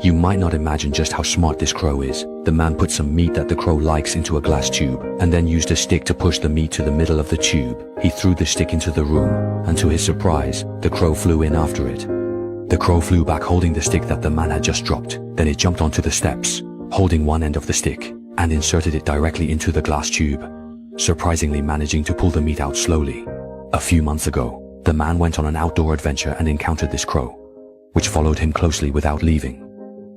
You might not imagine just how smart this crow is. The man put some meat that the crow likes into a glass tube, and then used a stick to push the meat to the middle of the tube. He threw the stick into the room, and to his surprise, the crow flew in after it. The crow flew back holding the stick that the man had just dropped. Then it jumped onto the steps, holding one end of the stick, and inserted it directly into the glass tube, surprisingly managing to pull the meat out slowly. A few months ago, the man went on an outdoor adventure and encountered this crow, which followed him closely without leaving.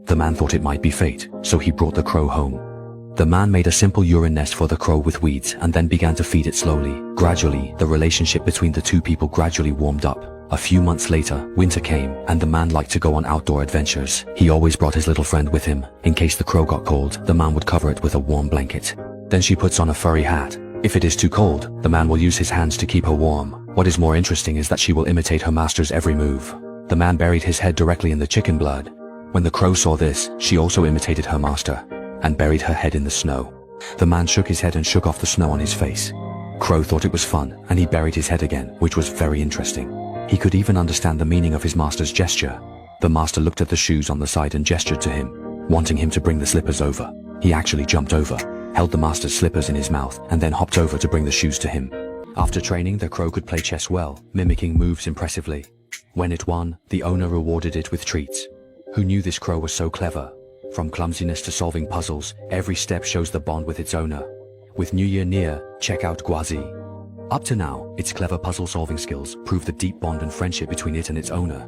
The man thought it might be fate, so he brought the crow home. The man made a simple urine nest for the crow with weeds and then began to feed it slowly. Gradually, the relationship between the two people gradually warmed up. A few months later, winter came, and the man liked to go on outdoor adventures. He always brought his little friend with him. In case the crow got cold, the man would cover it with a warm blanket. Then she puts on a furry hat. If it is too cold, the man will use his hands to keep her warm. What is more interesting is that she will imitate her master's every move. The man buried his head directly in the chicken blood. When the crow saw this, she also imitated her master, and buried her head in the snow. The man shook his head and shook off the snow on his face. Crow thought it was fun, and he buried his head again, which was very interesting. He could even understand the meaning of his master's gesture. The master looked at the shoes on the side and gestured to him, wanting him to bring the slippers over. He actually jumped over, held the master's slippers in his mouth, and then hopped over to bring the shoes to him. After training, the crow could play chess well, mimicking moves impressively. When it won, the owner rewarded it with treats. Who knew this crow was so clever? From clumsiness to solving puzzles, every step shows the bond with its owner. With New Year near, check out Gwazi. Up to now, its clever puzzle-solving skills prove the deep bond and friendship between it and its owner.